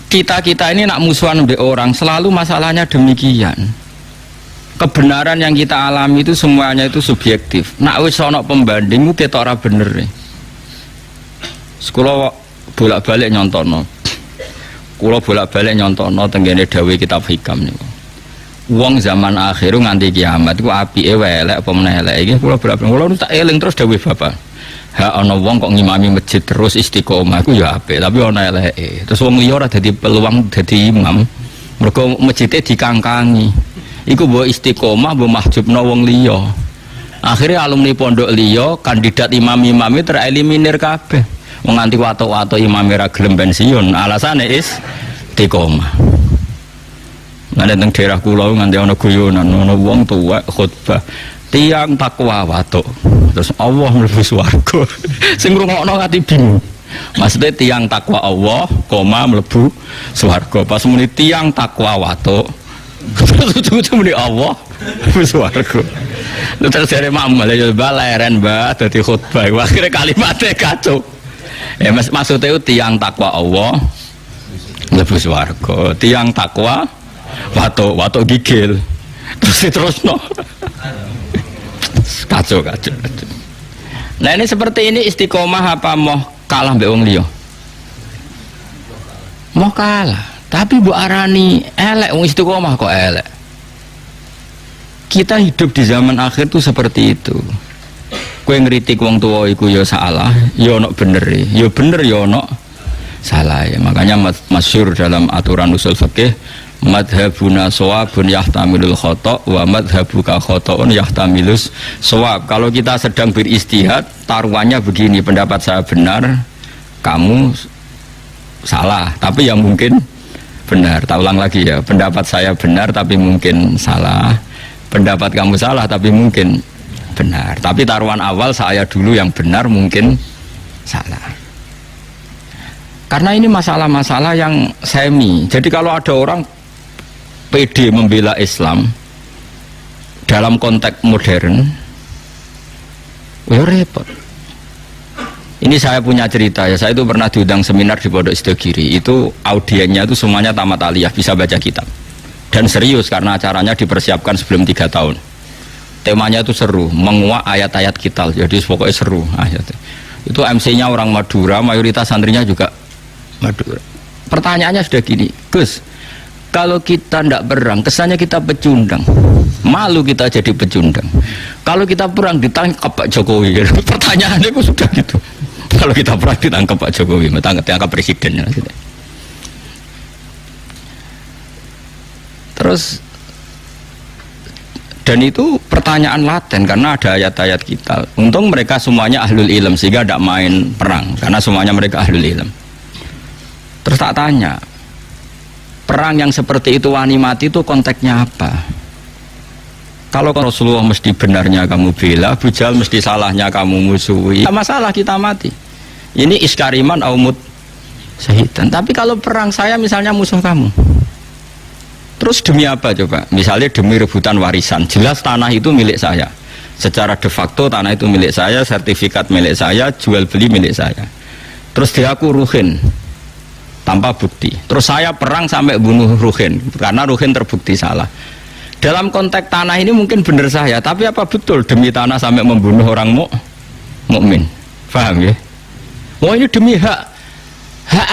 kita ini nak musuhan mbek orang selalu masalahnya demikian. Kebenaran yang kita alami itu semuanya itu subjektif. Nak wis ana pembanding ku ketok ora bener. Sekolah bolak-balik nyontono. Kula bolak-balik nyontono tenggene dawuh kitab hikam niku. Wong zaman akhir nganti kiamat iku apike wae elek apa meneh elek iki kula bolak-balik. Kula tak eling terus dawuh Bapak. Ha ana wong kok ngimami masjid terus istiqomah iku ya apik, tapi ana eleke. Terus wong liya ora dadi peluang dadi imam. Mergo masjide dikangkangi. Iku mbok istiqomah mbok mahjubno wong liya. Akhirnya alumni pondok liya kandidat imam-imame tereliminir kabeh. Wong nganti watuk-watuk imam ora gelem pensiun, alasane istiqomah. Nang teng daerah kula nganti ana guyonan, ana wong tuwek khutbah tiang takwa watuk. Terus Allah mlebu swarga. Sing ngrungokno ati bingung. Maksudnya tiang takwa Allah, koma mlebu swarga. Pas muni tiang takwa watuk. Terus muni Allah mlebu swarga. Lu terus dari mamal ya baleren Mbah dadi khutbah. Akhire kalimatnya kacau. Ya maksudnya itu tiang takwa Allah mlebu swarga. Tiang takwa watuk gigil. Terus no. Kacau. Nah ini seperti ini istiqomah apa mau kalah mbek wong liya? Mau kalah, tapi mbok arani elek wong istiqomah kok elek. Kita hidup di zaman akhir tuh seperti itu. Kowe ngritik wong tuwa iku ya salah, ya ono benere, ya bener ya ono salah. Makanya masyhur dalam aturan usul fikih madhabuna shawabun yahtamilul khata' wa madhabuka khata'un yahtamilus shawab. Kalau kita sedang beristihad, taruhannya begini, pendapat saya benar, kamu salah, tapi yang mungkin benar. Tak ulang lagi ya, pendapat saya benar tapi mungkin salah, pendapat kamu salah tapi mungkin benar. Tapi taruhan awal saya dulu yang benar, mungkin salah. Karena ini masalah-masalah yang semi. Jadi kalau ada orang PD membela Islam dalam konteks modern, ya repot. Ini saya punya cerita ya, saya itu pernah diundang seminar di Pondok Sidogiri. Itu audiennya itu semuanya tamat aliyah, bisa baca kitab. Dan serius karena acaranya dipersiapkan sebelum 3 tahun. Temanya itu seru, menguak ayat-ayat kitab. Jadi pokoknya seru ayatnya. Itu MC-nya orang Madura, mayoritas santrinya juga Madura. Pertanyaannya sudah gini, Gus, kalau kita tidak perang, kesannya kita pecundang. Malu kita jadi pecundang. Kalau kita perang ditangkap Pak Jokowi. Pertanyaannya itu sudah gitu. Kalau kita perang ditangkap Pak Jokowi, ditangkap presidennya. Terus, dan itu pertanyaan laten karena ada ayat-ayat kita. Untung mereka semuanya ahlul ilm sehingga tidak main perang karena semuanya mereka ahlul ilm. Terus tak tanya, perang yang seperti itu wani mati itu konteksnya apa? Kalau Rasulullah mesti benarnya kamu bela, Abu Jahal mesti salahnya kamu musuhi. Tidak masalah kita mati. Ini iskariman aumut syahidan. Tapi kalau perang saya misalnya musuh kamu, terus demi apa coba? Misalnya demi rebutan warisan. Jelas tanah itu milik saya. Secara de facto tanah itu milik saya, sertifikat milik saya, jual beli milik saya. Terus dia aku ruhin tanpa bukti. Terus saya perang sampai bunuh Ruhin karena Ruhin terbukti salah. Dalam konteks tanah ini mungkin benar saya, tapi apa betul demi tanah sampai membunuh orang mukmin? Paham ya? Wah ini demi hak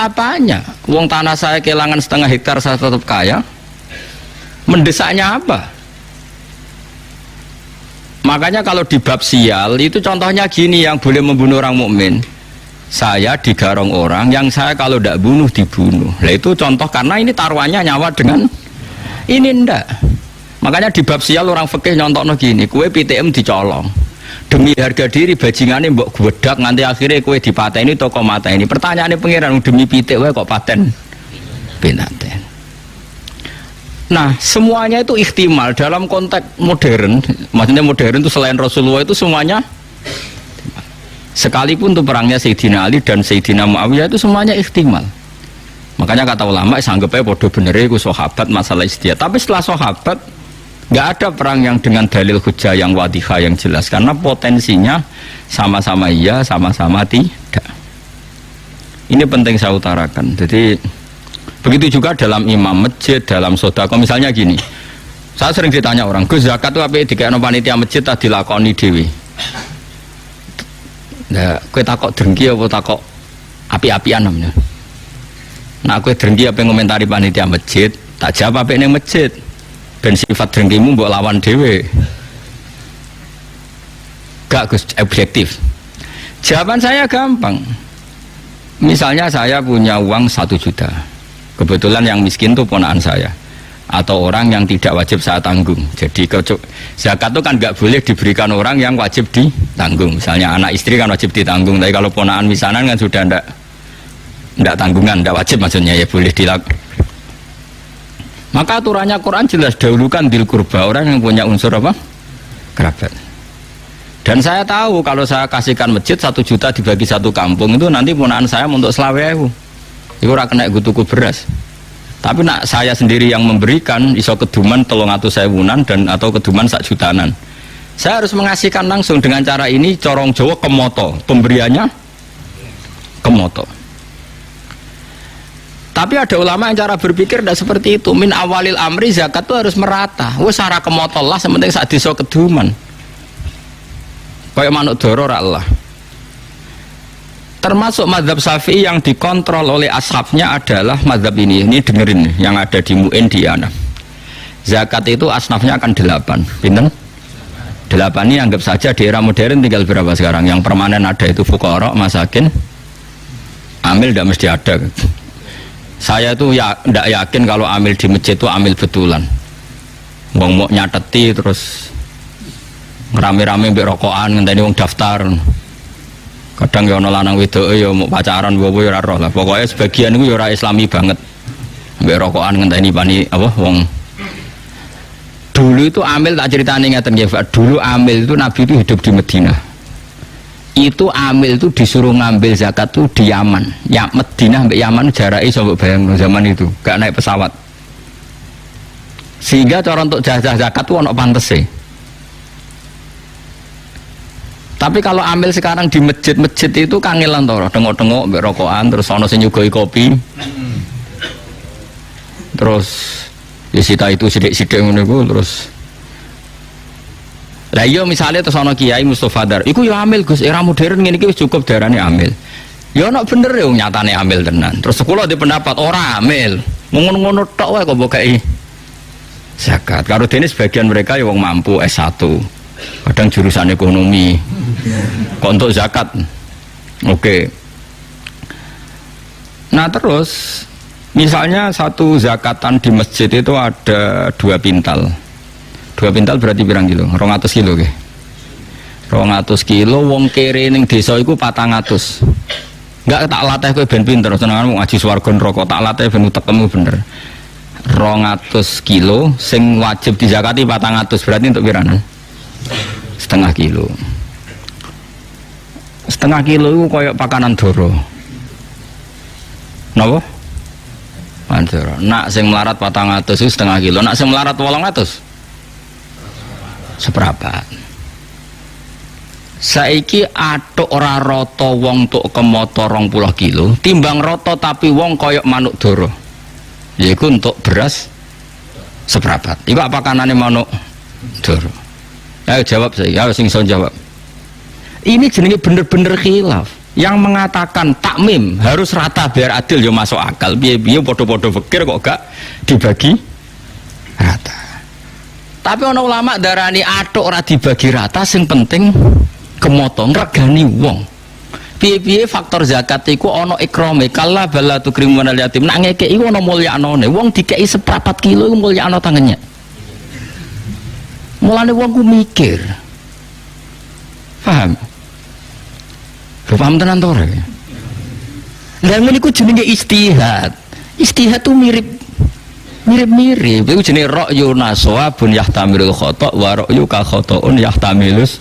apanya? Wong tanah saya kehilangan setengah hektar saya tetap kaya. Mendesaknya apa? Makanya kalau di bab sial itu contohnya gini yang boleh membunuh orang mukmin. Saya digarong orang yang saya kalau tidak bunuh dibunuh. Nah itu contoh karena ini taruhannya nyawa dengan ini ndak. Makanya di bab sial orang fikih nyontokno gini, kue PTM dicolong. Demi harga diri bajingane mbok gwedak nganti akhirnya kue dipateni toko mata ini. Pertanyaannya pangeran demi pitik wae kok paten pinaten. Nah, semuanya itu ihtimal dalam konteks modern. Maksudnya modern itu selain Rasulullah itu semuanya sekalipun itu perangnya Sayyidina Ali dan Sayyidina Muawiyah itu semuanya ihtimal. Makanya kata ulama sanggepnya bodoh bener itu sahabat masalah istihad. Tapi setelah sahabat nggak ada perang yang dengan dalil hujah yang wadihah yang jelas karena potensinya sama-sama iya, sama-sama tidak. Ini penting saya utarakan. Jadi Begitu juga dalam imam masjid, dalam sedekah. Misalnya gini, saya sering ditanya orang, Gus zakat itu apa dikekno panitia masjid tak dilakoni dhewe. Nah, kowe takok drengki apa takok api-apian namanya. Nah, kowe drengki apa ngomentari panitia masjid, tak jawab apik ning masjid. Ben sifat drengkimu mbok lawan dhewe. Gak Gus, objektif. Jawaban saya gampang. Misalnya saya punya uang 1 juta. Kebetulan yang miskin itu ponakan saya. Atau orang yang tidak wajib saya tanggung. Jadi zakat itu kan nggak boleh diberikan orang yang wajib ditanggung. Misalnya anak istri kan wajib ditanggung, tapi kalau ponakan misanan kan sudah ndak tanggungan, ndak wajib maksudnya ya boleh dilakukan. Maka aturannya Quran jelas dahulukan dil kurba, orang yang punya unsur apa? Kerabat. Dan saya tahu kalau saya kasihkan masjid 1 juta dibagi 1 kampung itu nanti ponakan saya untuk selawehu. Itu ora kena tuku beras. Tapi nak saya sendiri yang memberikan iso keduman 300.000-an dan atau keduman 1 jutaan. Saya harus mengasihkan langsung dengan cara ini corong Jawa kemoto, pemberiannya kemoto. Tapi ada ulama yang cara berpikir tidak seperti itu. Min awalil amri zakat itu harus merata. Wes ora kemoto lah, sementing sak desa keduman. Kayak manuk doro ra Allah. Termasuk mazhab Syafi'i yang dikontrol oleh ashabnya adalah mazhab ini dengerin yang ada di Mu'in di Ana. Zakat itu asnafnya akan 8. Pinten? 8 ini anggap saja di era modern tinggal berapa sekarang? Yang permanen ada itu fuqara, masakin, amil tidak mesti ada. Saya itu ya tidak yakin kalau amil di masjid itu amil betulan. Wong mau nyateti terus rame-rame mbek rokokan ngenteni wong daftar. Kadang ya ana lanang wedoke ya mau pacaran bobo ya ora roh lah. Pokoke sebagian iku ya ora islami banget. Mbek rokokan ngenteni pani apa wong. Dulu itu amil tak ceritane ngeten nggih, Pak. Dulu amil itu Nabi itu hidup di Madinah. Itu amil itu disuruh ngambil zakat tuh di Yaman. Ya Madinah mbek Yaman jarake iso mbok bayangno zaman itu, gak naik pesawat. Sehingga cara untuk jajah zakat tuh ono pantese. Tapi kalau ambil sekarang di masjid-masjid itu kangelan toh, tengok-tengok mbek rokokan terus ono sing nyugoi kopi. Terus ya sita itu sidik-sidik ngono iku terus. Lah iya misalnya terus ono Kiai Mustofa Dar, iku ya amil Gus, era modern ngene iki wis cukup darane amil. Ya ono bener ya nyatane amil tenan. Terus sekolah di pendapat ora amil. Ngono-ngono tok wae kok mbok kei zakat. Karo dene sebagian mereka ya wong mampu S1. Kadang jurusan ekonomi kok untuk zakat. Oke. Nah terus misalnya satu zakatan di masjid itu ada 2 pintal. 2 pintal berarti pirang kilo? 200 kilo ke? 200 kilo wong kere ning desa iku 400. Enggak tak latih kowe ben pinter senenganmu ngaji swarga neraka tak latih ben utekmu bener. 200 kilo sing wajib dizakati 400 berarti untuk piranan? Setengah kilo. Setengah kilo itu kayak pakanan doro. Napa? Pandoro. Nak sing melarat 400 itu setengah kilo. Nak sing melarat 800 seprapat. Saiki atuk ora rata wong tuk kemoto 20 kilo, timbang rata tapi wong koyok manuk doro. Yaiku untuk beras seprapat. Iku apa kanane manuk doro? Ayo jawab saya, sing iso jawab. Ini jenenge bener-bener khilaf. Yang mengatakan takmim harus rata biar adil ya masuk akal. Piye-piye padha-padha fikir kok gak dibagi rata. Tapi ana ulama darani atuk ora dibagi rata sing penting kemoto ngregani wong. Piye-piye faktor zakat iku ana ikrame kala bala tukrimun al yatim. Nek ngekeki iku ana mulyanane. Wong dikeki seprapat kilo iku mulyane tangene. Mulane wong ku mikir. Paham? Paham tenan to ora? Lah ngene iku jenenge istihad. Istihad tuh mirip-mirip. Iku jenenge ra'yu nasawabun yahtamilul khata' wa ra'yu ka khata'un yahtamilus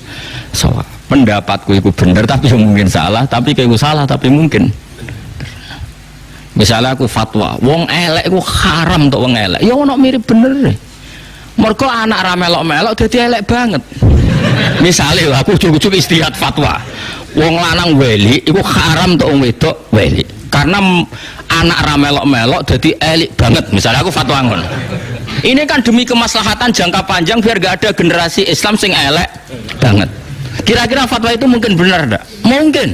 shawab. Pendapatku itu bener tapi mungkin salah, tapi kayak salah tapi mungkin. Misalnya aku fatwa, wong elek aku haram untuk wong elek. Ya ono mirip bener. Mergo anak ra melok-melok dadi elek banget. Misalnya aku cukup istihad fatwa. Wong lanang weli iku haram untuk wong wedok weli. Karena anak ra melok-melok jadi elit banget. Misalnya aku fatwa ngono. Ini kan demi kemaslahatan jangka panjang biar gak ada generasi Islam sing elek banget. Kira-kira fatwa itu mungkin benar enggak? Mungkin.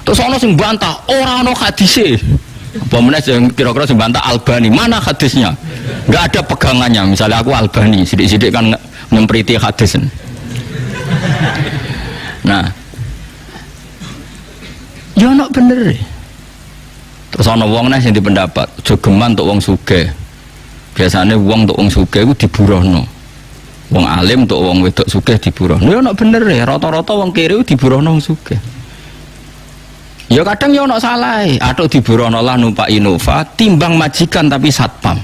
Terus ono sing bantah, ora ono hadise. Apa meneh sing kira-kira sing bantah Albani, mana hadisnya? Enggak ada pegangannya. Misalnya aku Albani, sidik-sidik kan nyempriti hadis. Nah, ya ono bener. Terus ono wong neh sing dipendapat, jogeman untuk wong sugih. Biasane wong untuk wong sugih iku diburohno. Wong alim untuk wong wedok sugih diburohno. Ya ono bener ya, rata-rata wong kiri diburohno wong sugih. Ya kadang ya ono salah, atau diburohno lah numpak Innova timbang majikan tapi satpam.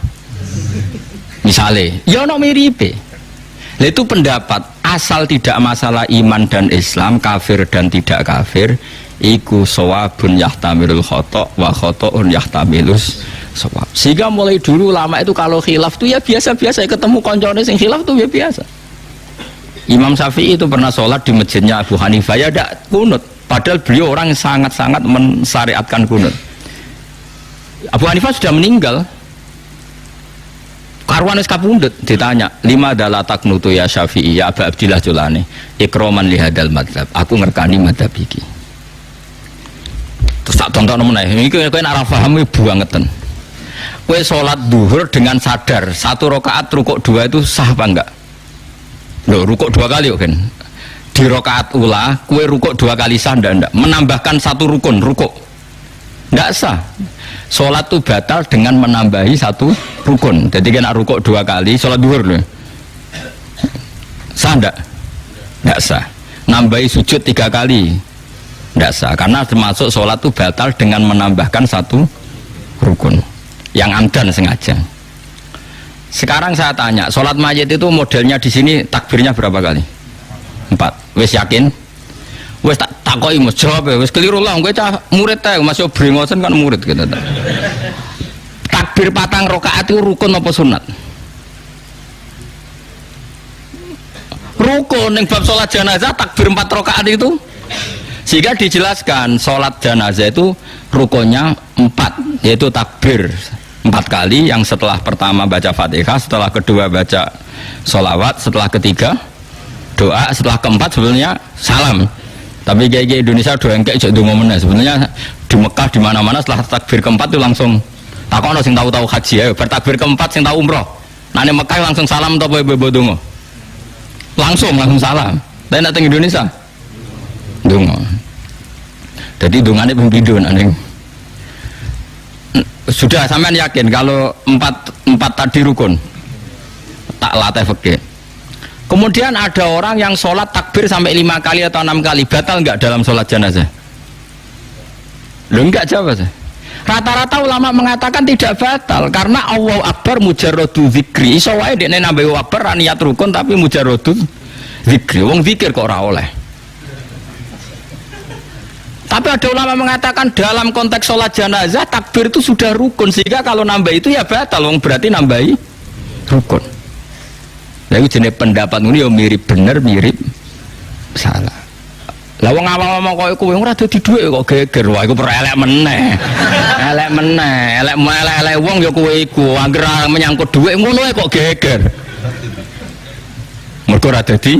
Misalnya, ya ono miripe. Lah itu pendapat asal tidak masalah iman dan Islam, kafir dan tidak kafir, iku shawabun yahtamilul khata' wa khata'un yahtamilus shawab. Sehingga mulai dulu lama itu kalau khilaf itu ya biasa-biasa, ketemu koncone sing khilaf itu ya biasa. Imam Syafi'i itu pernah sholat di masjidnya Abu Hanifah ya tidak kunut, padahal beliau orang yang sangat-sangat mensyariatkan kunut. Abu Hanifah sudah meninggal. Karwan wis kapundhut ditanya, "Lima adalah taknutu ya Syafi'i ya Aba Abdillah Julani, ikroman lihadal madhab." Aku ngerkani madhab iki. Terus tak tonton meneh, iki kowe nek ora paham iki bangetan. Kowe salat zuhur dengan sadar, satu rakaat rukuk dua itu sah apa enggak? Loh, rukuk dua kali kan? Di rakaat ula, kowe rukuk dua kali sah enggak? Menambahkan satu rukun rukuk. Enggak sah. Sholat itu batal dengan menambahi satu rukun. Jadi kena rukuk dua kali, sholat duhur loh. Sah enggak? Enggak sah. Nambahi sujud tiga kali, enggak sah. Karena termasuk sholat itu batal dengan menambahkan satu rukun. Yang amdan sengaja. Sekarang saya tanya, sholat mayit itu modelnya di sini takbirnya berapa kali? 4. Wes yakin? Wes tak takoki Mas jawab ya, wes keliru lah, kowe cah murid ta, masih brengosen kan murid gitu. Takbir 4 rakaat itu rukun apa sunat? Rukun. Ning bab salat jenazah takbir 4 rakaat itu. Sehingga dijelaskan salat jenazah itu rukunnya 4, yaitu takbir 4 kali, yang setelah pertama baca Fatihah, setelah kedua baca sholawat, setelah ketiga doa, setelah keempat sebenarnya salam. Tapi kayak Indonesia doa engkek jek donga meneh. Sebenarnya di Mekah di mana-mana setelah takbir keempat itu langsung takono sing tahu-tahu haji ayo bertakbir keempat sing tahu umroh. Nah nek Mekah langsung salam to apa bebo donga? Langsung salam. Tapi nek teng Indonesia donga. Jadi dongane ping pindho nek sudah sampean yakin kalau empat tadi rukun tak latih fikih. Kemudian ada orang yang sholat takbir sampai 5 kali atau 6 kali, batal enggak dalam sholat jenazah? Loh enggak jawab saya. Rata-rata ulama mengatakan tidak batal karena Allahu Akbar mujarradu zikri. Iso wae dekne nambahi akbar niat rukun tapi mujarradu zikri. Wong zikir kok ora oleh. Tapi ada ulama mengatakan dalam konteks sholat jenazah takbir itu sudah rukun, sehingga kalau nambah itu ya batal, wong berarti nambahi rukun. Lah iku jenenge pendapat ngene ya mirip bener mirip salah. Lah wong awam-awam koyo kowe ora dadi dhuwit kok geger, wah iku perelek meneh. Elek meneh, elek wong ya kowe iku anggere menyangkut dhuwit ngono kok geger. Mergo ora dadi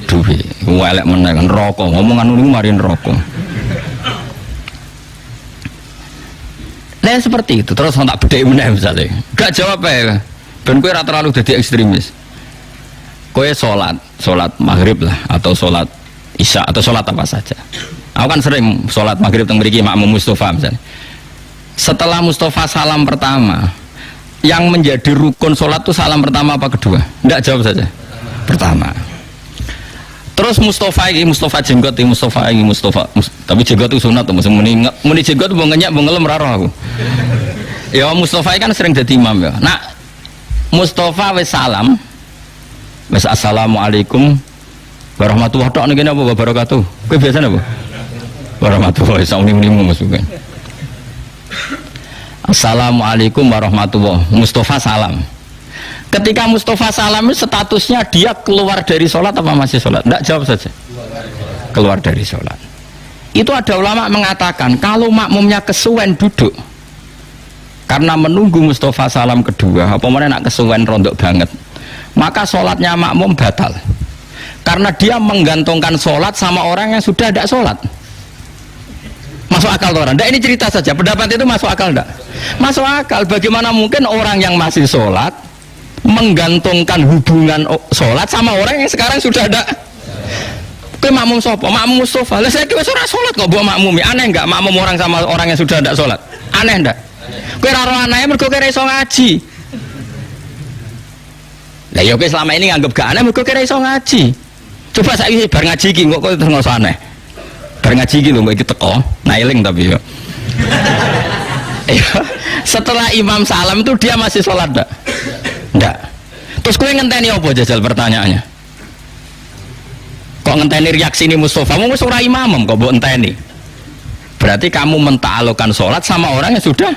dhuwit. Elek meneh kan neraka, ngomongan niku mari neraka. Lah seperti itu, terus tak bedheki meneh misale. Gak jawab ae. Ben kowe ora terlalu dadi ekstremis. Kowe sholat maghrib lah, atau sholat isya, atau sholat apa saja. Aku kan sering sholat maghrib teng mriki makmum Mustafa misalnya. Setelah Mustafa salam pertama, yang menjadi rukun sholat itu salam pertama apa kedua? Enggak, jawab saja. Pertama. Terus Mustafa jenggot ini Mustafa. Tapi jenggot itu sunat tuh, muni jenggot mau ngenyak mau ngelem raro aku. Ya Mustafa kan sering jadi imam ya. Nah Mustafa wis salam. Mas assalamualaikum warahmatullahi wabarakatuh. Ini apa wabarakatuh? Kowe biasa apa? Warahmatullahi wabarakatuh. Assalamualaikum warahmatullahi. Mustafa salam. Ketika Mustafa salam statusnya dia keluar dari sholat apa masih sholat? Tidak, jawab saja. Keluar dari sholat. Itu ada ulama mengatakan kalau makmumnya kesuwen duduk karena menunggu Mustafa salam kedua, apa mana nak kesuwen rondok banget, maka sholatnya makmum batal. Karena dia menggantungkan sholat sama orang yang sudah tidak sholat. Masuk akal orang? Ini cerita saja. Pendapat itu masuk akal enggak? Masuk akal. Bagaimana mungkin orang yang masih sholat menggantungkan hubungan sholat sama orang yang sekarang sudah ada? Ke makmum sopo? Makmum Mustafa. Lah saya kira ora sholat kok buat makmumi. Aneh enggak makmum orang sama orang yang sudah tidak sholat? Aneh enggak? Kowe ora ora aneh mergo kira iso ngaji. Lah ya kowe selama ini nganggep gak aneh mergo kira iso ngaji. Coba saiki bar ngaji iki kok terus ngoso aneh. Bar ngaji iki lho kok iki teko, nailing tapi ya. Setelah imam salam itu dia masih sholat enggak? Enggak. Terus kowe ngenteni apa jajal pertanyaannya? Kok ngenteni reaksi ini Mustafa? Mau wis ora imam kok mbok enteni. Berarti kamu menta'allukan sholat sama orang yang sudah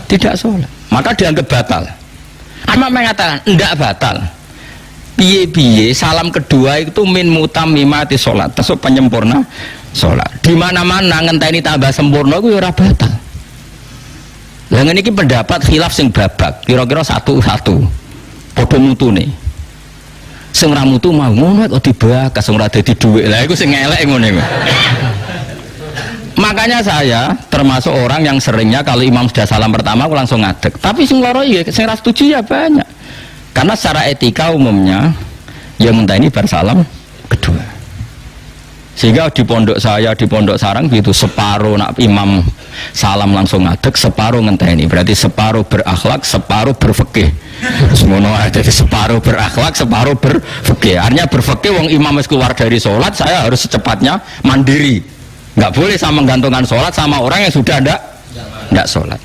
tidak sholat. Maka dianggap batal. Amma mengatakan enggak batal. Piye-piye salam kedua itu min mutammimati sholat, termasuk penyempurna sholat. Di mana-mana ngenteni tambah sempurna itu ora batal. Lah ngene iki pendapat khilaf sing babak, kira-kira satu-satu. Padha mutune. Sing ra mutu mau ngono kok dibakas sing ora dadi dhuwit. Lah iku sing elek ngono iku. Makanya saya termasuk orang yang seringnya kalau imam sudah salam pertama aku langsung ngadeg. Tapi sing loro ya sing ra setuju ya banyak. Karena secara etika umumnya yang ngenteni bar salam kedua. Sehingga di pondok saya, di pondok sarang gitu separuh nak imam salam langsung ngadeg, separuh ngenteni. Berarti separuh berakhlak, separuh berfikih. Semono jadi separuh berakhlak, separuh berfikih. Artinya berfikih wong imam wis keluar dari sholat, saya harus secepatnya mandiri. Nggak boleh sama menggantungkan sholat sama orang yang sudah tidak sholat.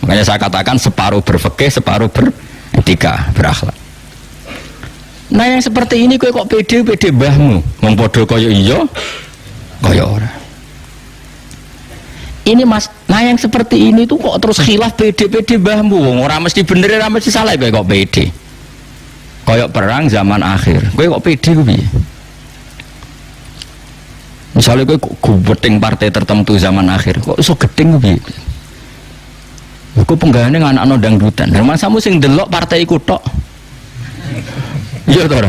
Makanya saya katakan separuh berfikih, separuh beretika, berakhlak. Nah yang seperti ini kok pede mbahmu wong padha kaya iya kaya ora. Ini mas, nah yang seperti ini tuh kok terus khilaf pede mbahmu wong ora mesti bener ora mesti salah kok pede. Kaya perang zaman akhir. Kowe kok pede ku piye? Misalnya kowe gubeting partai tertentu zaman akhir, kok iso gedeng ku piye? Kok penggane anak-anak dangdutan. Lah masamu sing delok partai iku tok. Iya toh.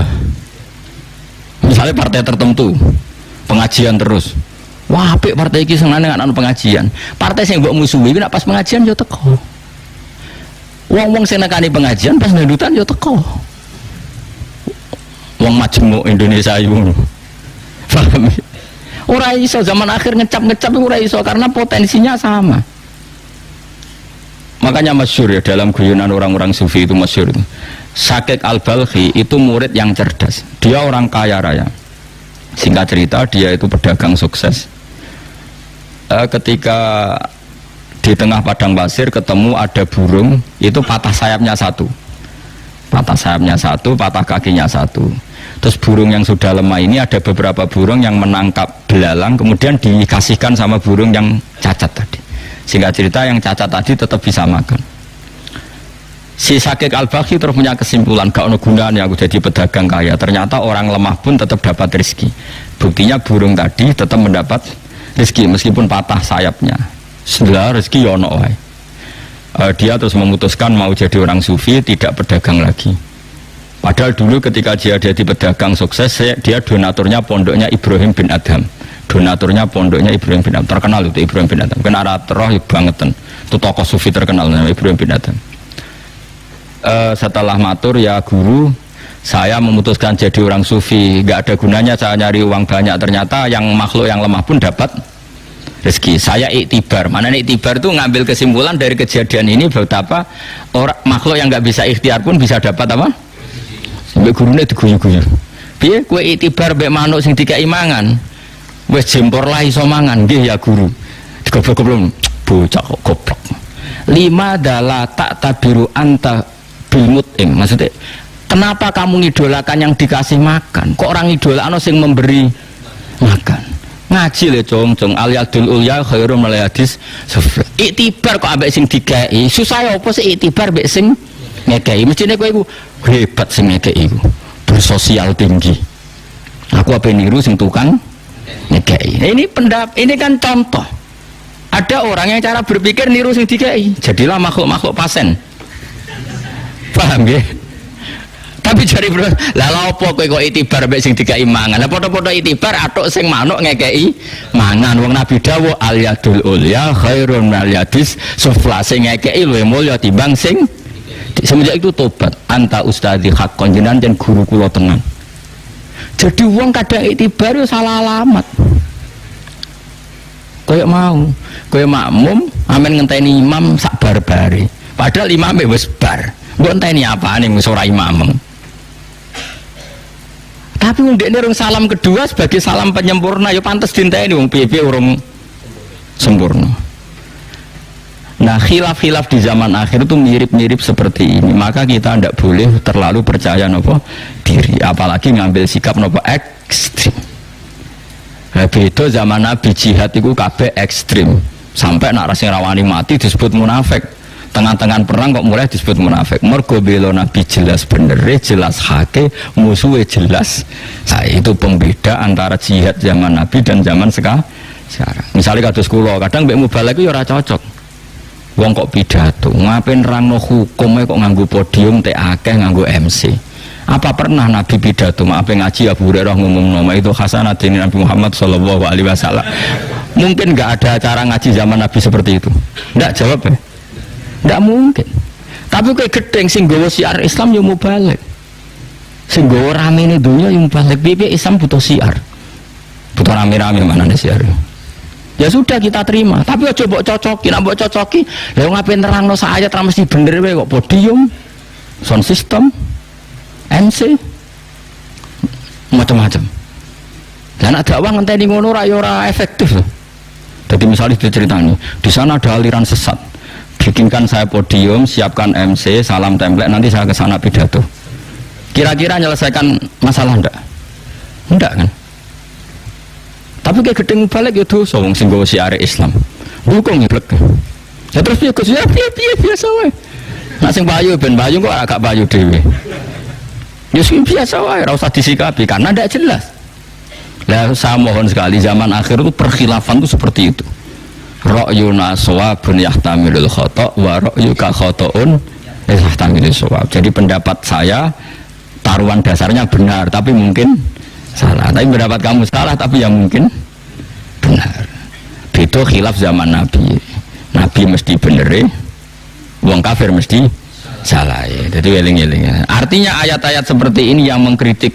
Misalnya partai tertentu pengajian terus. Wah, apik partai iki senengane anak pengajian. Partai sing mbok musuhi iki nek pas pengajian yo teko. Wong-wong sing nekani pengajian pas dangdutan yo teko. Wong majemuk Indonesia iku. Paham? Ora iso zaman akhir ngecap-ngecap ora iso karena potensinya sama. Makanya masyhur ya dalam guyonan orang-orang sufi itu masyhur itu. Syakik Al-Balkhi itu murid yang cerdas. Dia orang kaya raya. Singkat cerita dia itu pedagang sukses. Ketika di tengah padang pasir ketemu ada burung, itu patah sayapnya satu. Patah sayapnya satu, patah kakinya satu. Terus burung yang sudah lemah ini ada beberapa burung yang menangkap belalang kemudian dikasihkan sama burung yang cacat tadi. Singkat cerita yang cacat tadi tetap bisa makan. Si Syakik Al-Balkhi terus punya kesimpulan gak ada gunanya aku jadi pedagang kaya. Ternyata orang lemah pun tetap dapat rezeki. Buktinya burung tadi tetap mendapat rezeki meskipun patah sayapnya. Setelah rezeki ya ono wae. Dia terus memutuskan mau jadi orang sufi, tidak pedagang lagi. Padahal dulu ketika dia jadi pedagang sukses, dia donaturnya pondoknya Ibrahim bin Adham. Donaturnya pondoknya Ibrahim bin Adham. Terkenal itu Ibrahim bin Adham. Kena roh bangetan. Itu tokoh sufi terkenal namanya Ibrahim bin Adham. Setelah matur ya guru, saya memutuskan jadi orang sufi. Gak ada gunanya saya nyari uang banyak. Ternyata yang makhluk yang lemah pun dapat rezeki. Saya iktibar. Mana iktibar itu ngambil kesimpulan dari kejadian ini betapa orang makhluk yang nggak bisa ikhtiar pun bisa dapat apa? Sampai gurunya diguyu-guyu. Piye kowe iktibar mbek manuk sing dikai mangan. Wis jempor lah iso mangan nggih ya guru. Digoblok-goblok bocah kok goblok. Lima adalah tak tabiru anta bilmutim. Maksudnya kenapa kamu ngidolakan yang dikasih makan? Kok orang idolakno sing memberi makan? Ngaji le cong al-yadul ulya khairum min hadis sufla. Iktibar kok ambek sing dikai. Susah apa sih iktibar mbek sing ngekei? Mestine kowe iku hebat sing ngekei iku. Bersosial tinggi. Aku apa niru sing tukang ngekei. Ini kan contoh. Ada orang yang cara berpikir niru sing dikei, jadilah makhluk-makhluk pasen. Paham ya? Tapi cari bro, lah apa kowe kok itibar mek sing dikei mangan. Lah padha-padha itibar atuk sing manuk ngekei mangan. Wong Nabi dawuh al yadul ulya khairun minal yadis sufla, sing ngekei luwih mulya timbang sing. Semenjak itu tobat, anta ustadzi haqqon, jenengan jan guru kula tenan. Jadi wong kadang itibar yo salah alamat. Koyok mau, koyok makmum, amen ngenteni imam sak bar-bare. Padahal imame wis bar. Mbok enteni apane wis ora imam. Tapi wong dekne urung salam kedua sebagai salam penyempurna ya pantes dinteni wong piye-piye urung sempurna. Nah, khilaf-khilaf di zaman akhir itu mirip-mirip seperti ini. Maka kita tidak boleh terlalu percaya nopo diri, apalagi ngambil sikap nopo ekstrim. Nah, beda zaman Nabi jihad itu kabeh ekstrim. Sampai nak sing rawani mati disebut munafik. Tengah-tengah perang kok mulai disebut munafik. Mergo bela Nabi jelas bener, jelas hake, musuhnya jelas. Nah, itu pembeda antara jihad zaman Nabi dan zaman sekarang. Misalnya kados kula, kadang mbek mubalek iku ya ora cocok. Wong kok pidato, ngapain nerangno hukumnya kok nganggo podium teh akeh nganggo MC. Apa pernah Nabi pidato, ngapain ngaji Abu Hurairah ngomong nama itu Hasanadin Nabi Muhammad sallallahu alaihi wasallam. Mungkin enggak ada acara ngaji zaman Nabi seperti itu. Enggak jawab ya? Enggak mungkin. Tapi kayak gedeng sing nggawa syiar Islam yo mubalek. Sing nggawa ramene dunya yo mubalek. Piye Islam butuh syiar. Butuh rame-rame mana ada syiar. Ya sudah kita terima, tapi aja mbok cocoki, nek mbok cocoki, lha ngapain nerangno sak ayat ra mesti bener wae kok podium, sound system, MC, macam-macam. Dan nek dakwah ngenteni ngono ra ya ora efektif loh. Jadi misalnya diceritani, di sana ada aliran sesat. Bikinkan saya podium, siapkan MC, salam template, nanti saya ke sana pidato. Kira-kira menyelesaikan masalah enggak? Enggak kan? Tapi kayak gedeng balik ya dosa wong sing nggawa syiar Islam. Hukum ngeblek. Ya terus piye Gus? Ya piye biasa wae. Nek sing payu ben payu kok agak payu dhewe. Ya sing biasa wae ora usah disikapi karena ndak jelas. Lah saya mohon sekali zaman akhir itu perkhilafan itu seperti itu. Ra'yuna shawabun yahtamilul khata' wa ra'yuka khata'un yahtamilul shawab. Jadi pendapat saya taruhan dasarnya benar tapi mungkin salah, tapi pendapat kamu salah tapi yang mungkin benar. Beda khilaf zaman Nabi. Nabi mesti bener, wong kafir mesti salah. Jadi eling-eling. Artinya ayat-ayat seperti ini yang mengkritik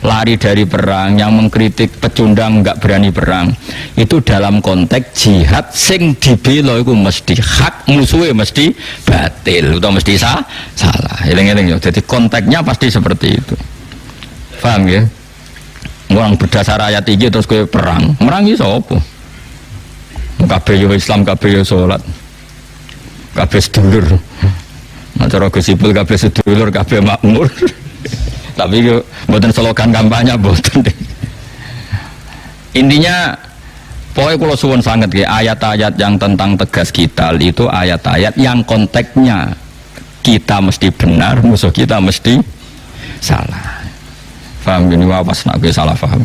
lari dari perang, yang mengkritik pecundang enggak berani perang, itu dalam konteks jihad sing dibela iku mesti hak, musuhnya mesti batil atau mesti salah. Eling-eling ya. Jadi konteksnya pasti seperti itu. Paham ya? Orang berdasar ayat ini terus ke perang, merangi sapa? Kabeh yo Islam, kabeh yo salat, kabeh sedulur. Macara Gusipul kabeh sedulur, kabeh makmur. Tapi yo mboten slogan kampanye mboten. Intinya pokoknya kalau suwun sangat ya, ayat-ayat yang tentang tegas kita itu ayat-ayat yang konteksnya kita mesti benar, musuh kita mesti salah. Paham gini wapas nak gue salah paham.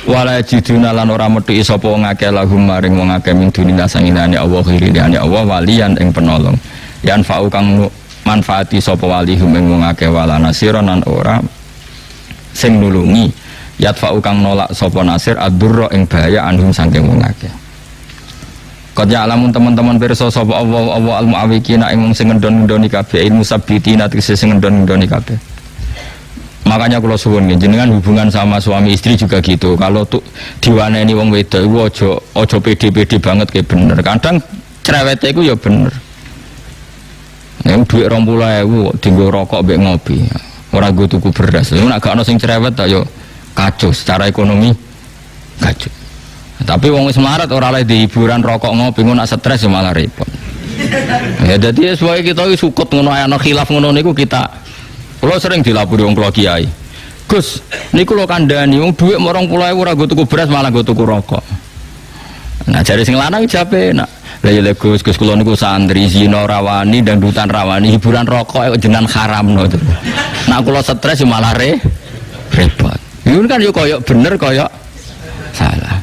Wala jiduna lan ora metu sapa ngake lahum maring wong akeh min dunia sangingane Allah khirine Allah walian ing penolong. Yan fa'u kang manfaati sapa walihum ing wong akeh wala nasiron lan ora sing nulungi. Yat fa'u kang nolak sapa nasir ad-durra ing bahaya anhum saking wong akeh. Qad ya'lamun teman-teman pirsa sapa Allah al-mu'awwiqina ing wong sing ngendon-ngendoni kabeh ilmu sabbitina tegese sing ngendon-ngendoni kabeh. Makanya kalau suwun jenengan hubungan sama suami istri juga gitu. Kalau tuh diwaneni wong wedok iku aja pede-pede banget kayak bener. Kadang cerewete iku ya bener. Nek dhuwit 20.000 dienggo rokok mbek ngopi. Ora nggo tuku beras. Nek gak ana sing cerewet ta yo kacau secara ekonomi kacau. Tapi wong wis melarat ora oleh di hiburan rokok ngopi ngono stres ya malah repot. Ya dadi sesuai kita iki sukut ngono ana khilaf ngono niku kita. Kalau sering dilapuri wong kula kiai, Gus, niku lho kandhani wong dhuwit 20.000 ora nggo tuku beras malah nggo tuku rokok. Nah jare sing lanang jape nak. Lah ya Gus kula niku santri zina rawani dangdutan rawani hiburan rokok jenengan haramno. Nak kula stres malah repot. Iku kan yo koyo bener koyo salah.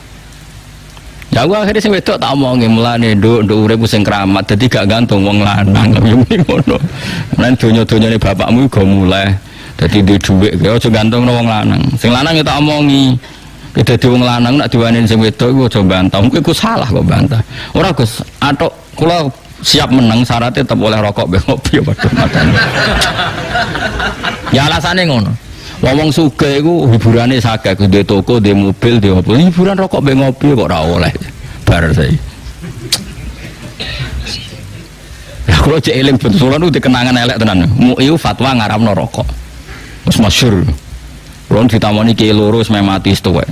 Ya aku akhirnya sing wedok tak omongi mulane nduk uripmu sing keramat dadi gak gantung wong lanang yo ngono. Lan donya-donyane bapakmu go mulai dadi duwe dhuwit ya aja gantung wong lanang. Sing lanang ya tak omongi. Dadi wong lanang nak diwani sing wedok iku aja bantah. Mungkin iku salah kok bantah. Ora Gus, atok kula siap menang syaratnya tetap oleh rokok be ngopi ya padha matane. Ya alasane ngono. Wong sugih iku hiburane sakit, duwe toko, duwe mobil, duwe apa. Hiburan rokok mbek ngopi kok ora oleh. Bar sae. Ya kula cek eling betul niku dikenangan elek tenan. MUI fatwa ngaramno rokok. Wis masyhur. Kula ditamoni ki loro wis mati tuwek.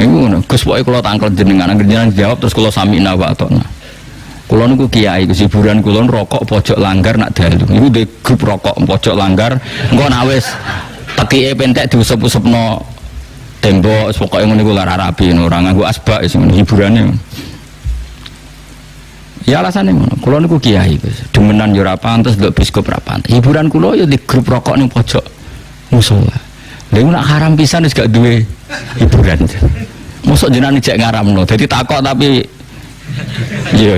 Iku ngono, Gus pokoke kula tangkel jenengan jawab terus kula samina wa atona. Kula niku kiai Gus hiburan kula rokok pojok langgar nak dalu. Iku ndek grup rokok pojok langgar engko nak wis tekike pentek diusep-usepno tembok pokoke ngono iku lara rapi ora nganggo asbak wis hiburane. Ya alasane ngono. Kula niku kiai Gus. Demenan yo ora pantes nduk biskop ora pantes. Hiburan kula yo di grup rokok ning pojok musala. Lha nak haram pisan wis gak duwe hiburan. Mosok jenengan jek ngaramno. Dadi takok tapi iya,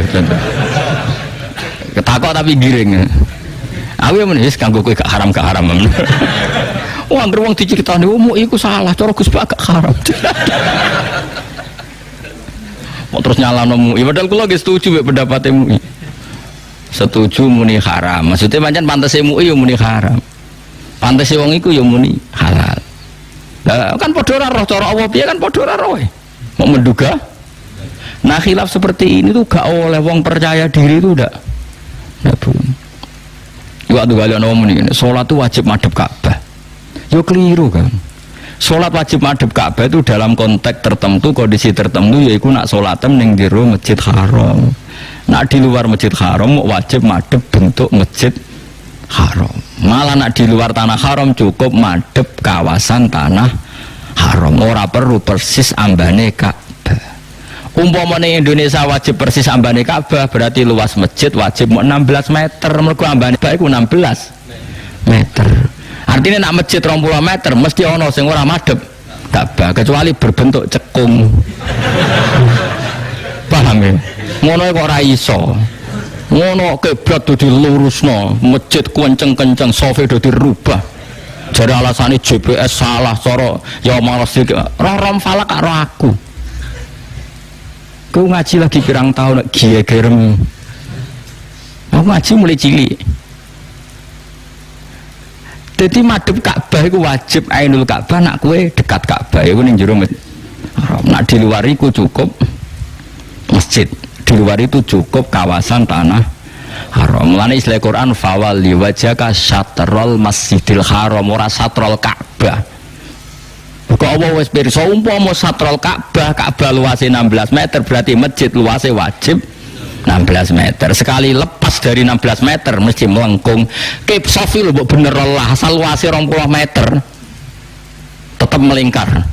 ketakok tapi giring. Aku yang menulis kanggo kowe gak haram. Wah, anggere wong diceritani umuk iku salah, cara Gus Pak gak haram. Kok terus nyalano MUI, padahal kula nggih setuju mek pendapat MUI. Setuju muni haram. Maksudnya pancen pantese MUI yo muni haram. Pantese wong iku yo muni halal. Lah kan padha ora roh cara Allah piye kan padha ora roh. Mau menduga nah khilaf seperti ini tuh gak oleh wong percaya diri itu ndak boleh. Waktu kalian ngomong ini, sholat itu wajib madhep Ka'bah. Yo keliru kan. Sholat wajib madhep Ka'bah itu dalam konteks tertentu, kondisi tertentu, yaitu nak sholatem ning jero Masjid Haram. Nak di luar Masjid Haram wajib madhep bentuk Masjid Haram. Malah nak di luar tanah haram cukup madhep kawasan tanah haram. Ora perlu persis ambane Ka'bah. Umpamane Indonesia wajib persis ambane Ka'bah berarti luas masjid wajib 16 meter mergo ambane bae ku 16 meter. Artinya nak masjid 20 meter mesti ana sing ora madhep Ka'bah kecuali berbentuk cekung. Paham ya? Ngono kok ora iso. Ngono kiblat do dilurusno, masjid kenceng-kenceng sofe do dirubah. Jare alasane GPS salah cara ya malas iki. Rom falak karo aku. Kau ngaji lagi pirang tahun gigerem. Aku ngaji mulai cilik. Jadi madhep Ka'bah itu wajib ainul Ka'bah nak kue dekat Ka'bah itu ning jero masjid. Nak di luar itu cukup masjid. Di luar itu cukup kawasan tanah haram. Mulane istilah Quran fawalli wajhaka syatrul masjidil haram ora satrul Ka'bah. Kok apa wis pirsa umpama satrul Ka'bah, Ka'bah luasnya 16 meter berarti masjid luasnya wajib 16 meter. Sekali lepas dari 16 meter mesti melengkung. Kip sofi lho mbok bener lah asal luasnya 20 meter tetap melingkar.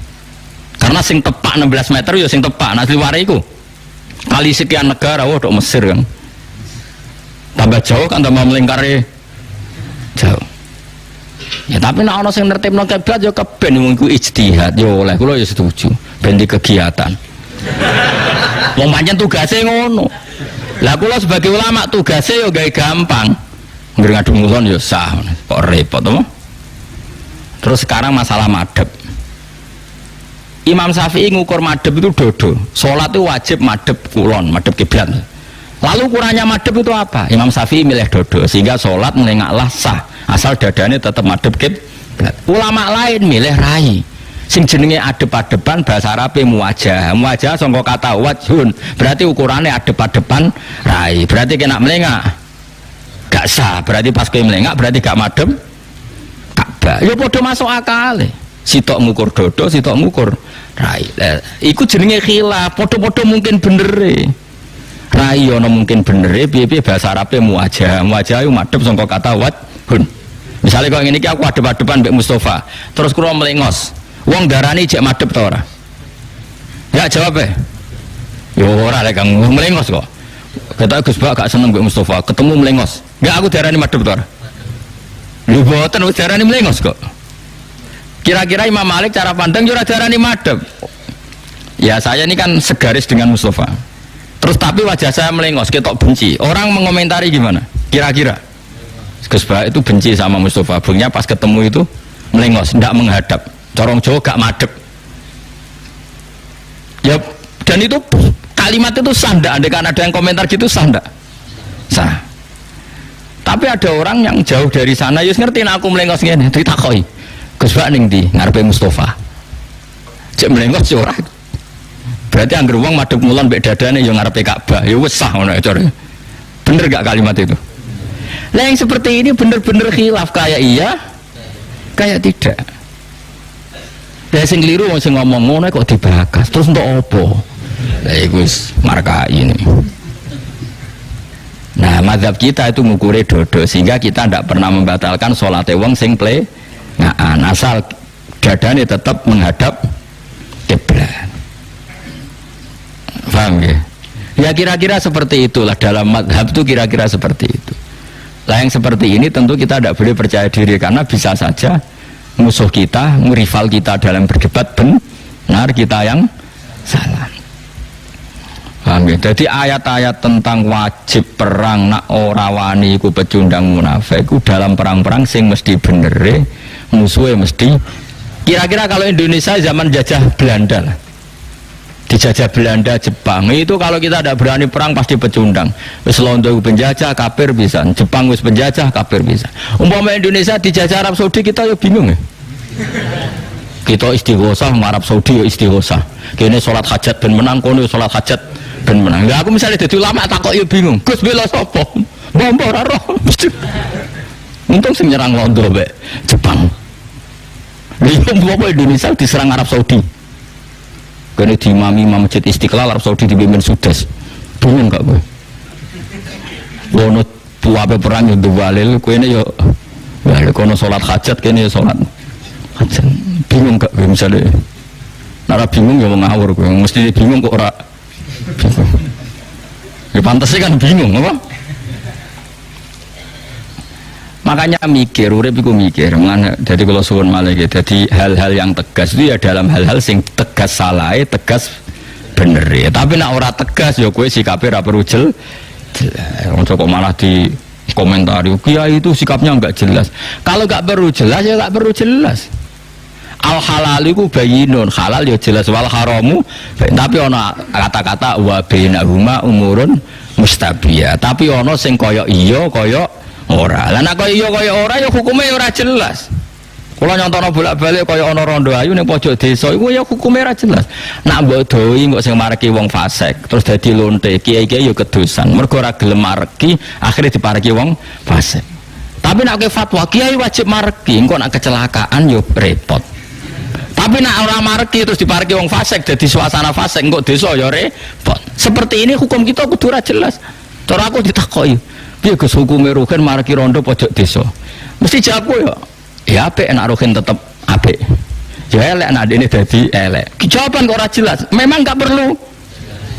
Karena sing tepak 16 meter ya sing tepak. Nah luar iku kali sekian negara waduh Mesir kan. Tambah jauh kan tambah melingkar jauh. Ya tapi nek ana sing nertibno kiblat ya keben wong iku ijtihad ya oleh kula ya setuju ben di kegiatan. Wong pancen tugase ngono. Lah kula sebagai ulama tugase ya gawe gampang. Ngger ngadu ngulon ya sah kok repot to. Terus sekarang masalah madhep. Imam Syafi'i ngukur madhep itu dodo. Salat itu wajib madhep kulon, madhep kiblat. Lalu ukurannya madhep itu apa? Imam Syafi'i milih dodo sehingga salat melengaklah sah. Asal dadane tetap madhep kiblat. Ulama lain milih rai. Sing jenenge adep-adepan bahasa Arabe muwajah. Muwajah sangka kata wajhun. Berarti ukurannya adep-adepan rai. Berarti kena melengak. Gak sah. Berarti pas kowe melengak berarti gak madhep Ka'bah. Ya padha masuk akal. Sitok ngukur dodo, sitok ngukur rai. Iku jenenge khilaf. Padha-padha mungkin bener. Rai ana mungkin bener. Piye-piye bahasa Arabe muwajah. Muwajah iku madhep sangka kata wajhun. Misalnya kalau ini aku adep-adepan Mbak Mustafa, terus kula melengos, wong darani cek madep ta ora? Ya jawab yo ora lek kang melengos kok. Kata Gus Bak gak seneng Mbak Mustafa, ketemu melengos. Enggak aku darani madep ta ora? Lho boten darani melengos kok. Kira-kira Imam Malik cara pandang yo ora darani madep. Ya saya ini kan segaris dengan Mustafa. Terus tapi wajah saya melengos, ketok benci. Orang mengomentari gimana? Kira-kira Gus Bah itu benci sama Mustafa. Buktinya pas ketemu itu melengos, tidak menghadap. Corong Jawa gak madep. Ya, dan itu kalimat itu sah ndak? Andai kan ada yang komentar gitu sah ndak? Sah. Tapi ada orang yang jauh dari sana, yus ngerti aku melengos ngene, ditakoi. Gus Bah ning ndi? Ngarepe Mustafa. Cek melengos yo ora. Berarti angger wong madhep mulon mbek dadane yo ngarepe Ka'bah. Ya wis sah ngono cara. Bener gak kalimat itu? Lah yang seperti ini bener-bener khilaf, kayak iya, kayak tidak. Lah sing keliru wong sing ngomong ngono kok dibakas. Terus untuk apa? Lah iku wis markai ini. Nah, mazhab kita itu ngukure dodo sehingga kita tidak pernah membatalkan salate wong sing plengaan asal dadane tetap menghadap kiblat. Paham ya? Ya kira-kira seperti itulah dalam mazhab itu kira-kira seperti itu. Lah yang seperti ini tentu kita tidak boleh percaya diri karena bisa saja musuh kita, rival kita dalam berdebat benar, kita yang salah. Paham ya? Jadi ayat-ayat tentang wajib perang nak ora wani iku pecundang munafik iku dalam perang-perang sing mesti bener musuhnya mesti. Kira-kira kalau Indonesia zaman jajah Belanda lah, dijajah Belanda, Jepang itu kalau kita tidak berani perang pasti pecundang. Wis londo penjajah kafir bisa, Jepang wis penjajah kafir bisa. Umpama Indonesia dijajah Arab Saudi kita ya bingung ya. Kita istighosah Arab Saudi ya istighosah. Kene salat hajat ben menang, kono salat hajat ben menang. Lah aku misalnya dadi ulama takok ya bingung. Gus bela sapa? Mbok ora roh. Untung sing nyerang londo mbek Jepang. Lha umpama Indonesia diserang Arab Saudi. Kene diimami Imam Masjid Istiqlal Arab Saudi dipimpin Sudes. Bingung gak kowe? Wono puape perang yo duwalil, kowe ne yo ya kono salat hajat kene salat hajat. Bingung gak kowe misale? Nek bingung yo ngawur kowe, mesti bingung kok ora bingung. Ya pantes kan bingung apa? Makanya mikir, urip iku mikir. Jadi kalau suwun malih jadi hal-hal yang tegas itu ya dalam hal-hal sing tegas salah, tegas bener ya. Tapi nak ora tegas ya kowe sikape ra perlu jelas. Kok malah di komentari kiai itu sikapnya enggak jelas. Kalau enggak perlu jelas ya enggak perlu jelas. Al halal iku bayinun, halal ya jelas, wal haramu. Tapi ana kata-kata wa bainahuma umurun mustabiyah. Tapi ana sing kaya iya kaya ora. Lah nek kaya iya kaya ora ya hukume ora jelas. Kula nyontono bolak-balik kaya ana rondo ayu ning pojok desa iku ya hukume ora jelas. Nak mbok doi kok sing mareki wong fasik terus dadi lonte, kiai-kiai ya kedosan. Mergo ora gelem mareki, akhire dipareki wong fasik. Tapi nek fatwa kiai wajib mareki, engko nek kecelakaan ya repot. Tapi nak ora mareki terus dipareki wong fasik dadi suasana fasik engko desa ya repot. Seperti ini hukum kita kudu ora jelas. Cara aku ditakoki, piye Gus hukume rugen mareki rondo pojok desa? Mesti jawabku ya apik nek rugen tetep apik. Ya elek nek dene dadi elek. Jawaban kok ora jelas. Memang enggak perlu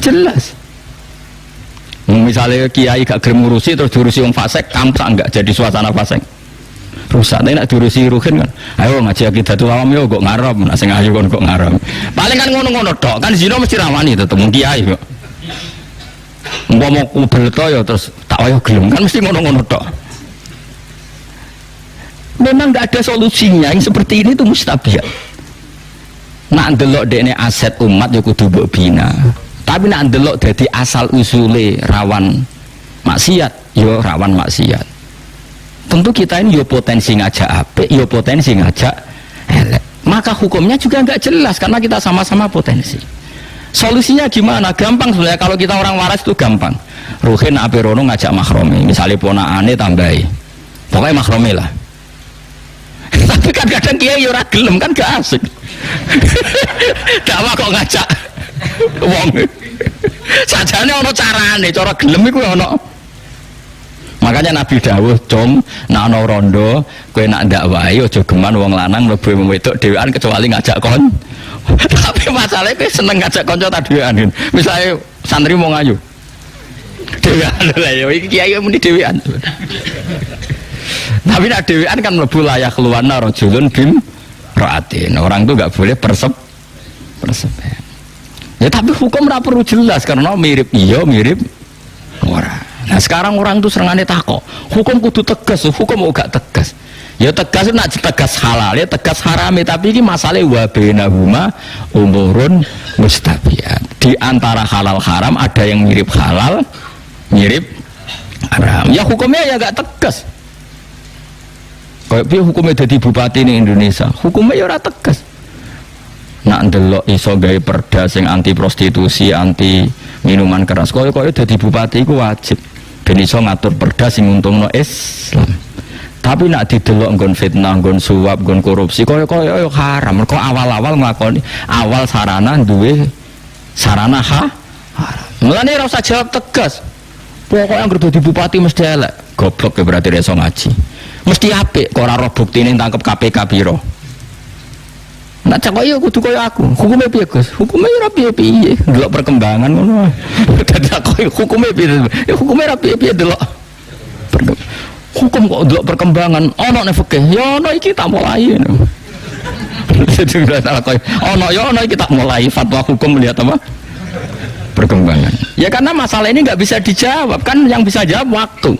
jelas. Misalnya kiai gak gelem ngurusi terus diurusi wong fasik, kampak enggak jadi suasana fasik. Rusak nek diurusi rugen kan. Ayo ngaji akidatul awam yo kok ngarep, nek sing ayu kon kok ngarep. Paling kan ngono-ngono tok, kan zina mesti rawani tetep wong kiai kok. Umpama kubel to ya terus tak wayo gelem kan mesti ngono-ngono tok. Memang enggak ada solusinya yang seperti ini tuh mustabiat. Nak ndelok dekne aset umat ya kudu mbok bina. Tapi nak ndelok dadi asal usule rawan maksiat, ya rawan maksiat. Tentu kita ini ya potensi ngajak apik, ya potensi ngajak elek. Maka hukumnya juga enggak jelas karena kita sama-sama potensi. Solusinya gimana? Gampang sebenarnya kalau kita orang waras itu gampang. Ruhin ape rono ngajak mahrome, misalnya ponakane tambahi. Pokoknya mahrome lah. Tapi kan kadang kiai ora gelem kan gak asik. Dakwah kok ngajak wong. Sajane ana carane, cara gelem iku ana. Makanya Nabi dawuh, "Com, nek ana rondo, kowe nak ndakwahi aja geman wong lanang mlebu wedok dhewean kecuali ngajak kon." Tapi masalahnya kowe seneng ngajak kanca ta dhewean. Misale santri mau ngayu. Dhewean lha ya iki kiai muni dhewean. Tapi nak dhewean kan mlebu layak luwana rajulun bim raatin. Orang itu enggak boleh persep. Ya tapi hukum ora perlu jelas karena mirip iya mirip ora. Nah sekarang orang tuh serangannya takok, hukum kudu tegas, hukum mau gak tegas. Ya tegas nak tegas halal, ya tegas haram, tapi ini masalah wa bainahuma umurun mustabihat. Di antara halal haram ada yang mirip halal, mirip haram. Ya hukumnya ya gak tegas. Kayak piye hukumnya jadi bupati di Indonesia, hukumnya ya ora tegas. Nak ndelok iso gawe perda sing anti prostitusi, anti minuman keras. Koyo dadi bupati iku wajib ben iso ngatur perda sing untungno Islam. Tapi nak didelok nggon fitnah, nggon suap, nggon korupsi, koyo haram. Mergo awal-awal nglakoni awal sarana duwe sarana haram. Mulane ora usah jawab tegas. Pokoknya anggere dadi bupati mesti elek. Goblok ya berarti iso ngaji. Mesti apik kok ora roh buktine tangkep KPK piro. Nak cak koyo kudu koyo aku. Hukume piye, Gus? Hukume ora piye-piye, delok perkembangan ngono. Dadi koyo hukume piye? Ya hukume ora piye-piye delok. Hukum kok delok perkembangan, ono nek fikih, ya ono iki tak mulai. Jadi ora salah koyo. Ono ya ono iki tak mulai fatwa hukum lihat apa? Perkembangan. Ya karena masalah ini enggak bisa dijawab, kan yang bisa jawab waktu.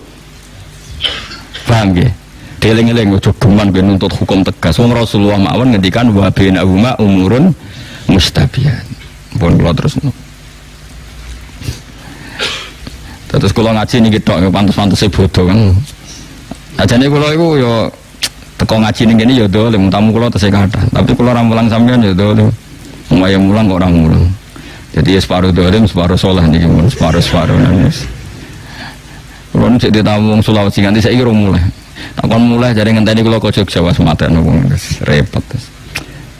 Paham nggih? Deleng-eleng ojo geman ben nuntut hukum tegas. Wong Rasulullah mawon ngendikan wa bainahuma umurun mustabihat. Pun kula terus. Terus kula ngaji niki tok pantes-pantese bodoh kan. Ajane kula iku ya teko ngaji ning kene ya dolim tamu kula tesih kathah. Tapi kula ora mulang sampean ya dolim. Wong mulang kok ora mulang. Jadi ya separuh dolim, separuh saleh niki, separuh nangis. Kula nek ditamu wong Sulawesi nganti saiki ora mulai. Takon mulai dari ngenteni kula kok Jogja Jawa Sumatera niku repot terus.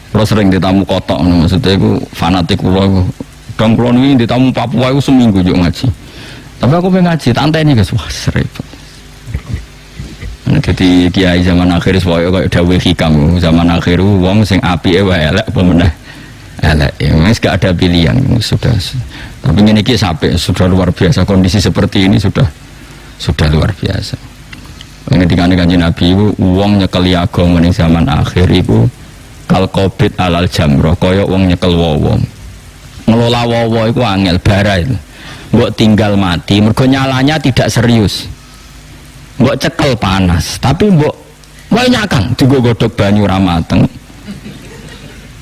Kula sering ditamu kotok maksudnya iku fanatik kula iku. Dong kula niki ditamu Papua iku seminggu yo ngaji. Tapi aku pengen ngaji, tak anteni guys, wah repot. Jadi kiai zaman akhir koyo dawuh hikam, zaman akhir wong sing apike wae elek apa meneh. Elek ya wis gak ada pilihan sudah. Tapi ngene iki sampai sudah luar biasa, kondisi seperti ini sudah luar biasa. Ketika Kanjeng Nabi itu uang nyekeli agama ning zaman akhir itu kal qabid alal jamroh kaya wong nyekel wong. Ngelola wong iku angel bara itu. Mbok tinggal mati mergo nyalanya tidak serius. Mbok cekel panas, tapi mbok wae nyakang digodhog banyu ra mateng.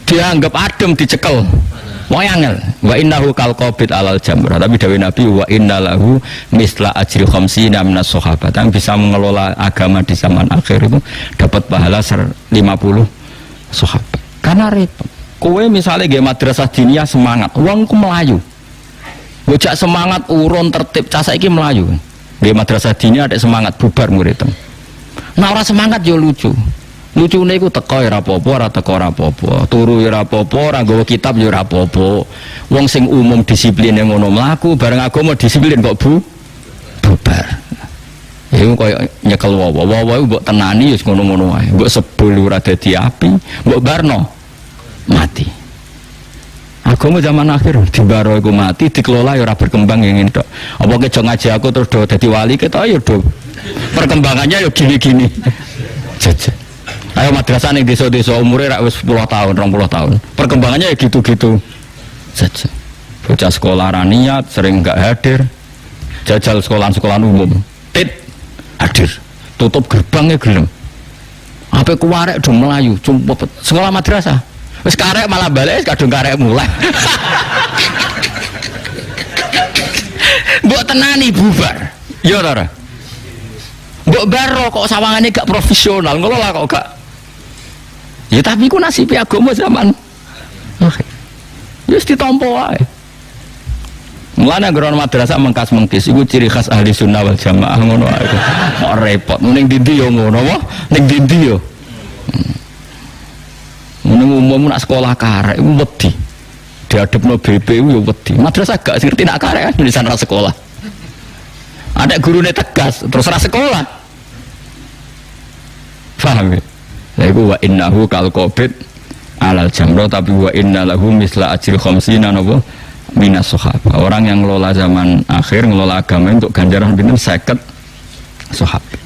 Dianggap adem dicekel. Wae angel. Wa innahu kal qabid alal jamrah. Tapi dawuh Nabi wa innalahu misla ajri khamsina minas sahabat. Yang bisa mengelola agama di zaman akhir itu dapat pahala 50 sahabat. Karena repot. Kowe misalnya nggih madrasah diniyah semangat, wongku melayu. Bocah semangat urun tertib cah saiki melayu. Nggih madrasah diniyah ada semangat bubar murid. Nah ora semangat yo lucu. Lucune iku teko ya ora apa-apa, ora teko ora apa-apa. Turu ya ora apa-apa, ora nggawa kitab ya ora apa-apa. Wong sing umum disipline ngono mlaku, bareng agama disiplin kok bubar. Iku koyo nyekel wawa iku mbok tenani wis ngono-ngono wae. Mbok sebul ora dadi api, mbok barno mati. Agama zaman akhir dibaro iku mati, dikelola ya ora berkembang ngene tok. Apa kejo ngaji aku terus do dadi wali ketok ya do. Perkembangannya ya gini-gini. Jajak. Ayo madrasah ning desa-desa umure rak wis 10 tahun, 20 tahun. Perkembangannya ya gitu-gitu saja. Bocah sekolah ra niat, sering enggak hadir. Jajal sekolahan umum. Hadir. Tutup gerbangnya gelem. Ape kuwarek do melayu, cumpet. Sekolah madrasah. Wis karek malah balik kadung karek mulai. Mbok tenani bubar. Ya ora. Mbok baro kok sawangane gak profesional, ngelola kok gak. Ya tapi ku nasib agama zaman akhir. Wis ditampa wae. Mulane nggon madrasah mengkas-mengkis iku ciri khas ahli sunnah wal jamaah ngono ae. Kok repot ning ndi yo ngono wae, ning ndi yo. Ning umum nak sekolah karek iku wedi. Diadepno BP iku yo wedi. Madrasah gak ngerti nak karek kan tulisan ra sekolah. Ada gurune tegas terus ra sekolah. Paham ya? Lha iku wa innahu kal qabid alal jamrah tapi wa inna lahu misla ajri khamsina napa minas sahabat. Orang yang ngelola zaman akhir ngelola agama untuk ganjaran pinten 50 sahabat.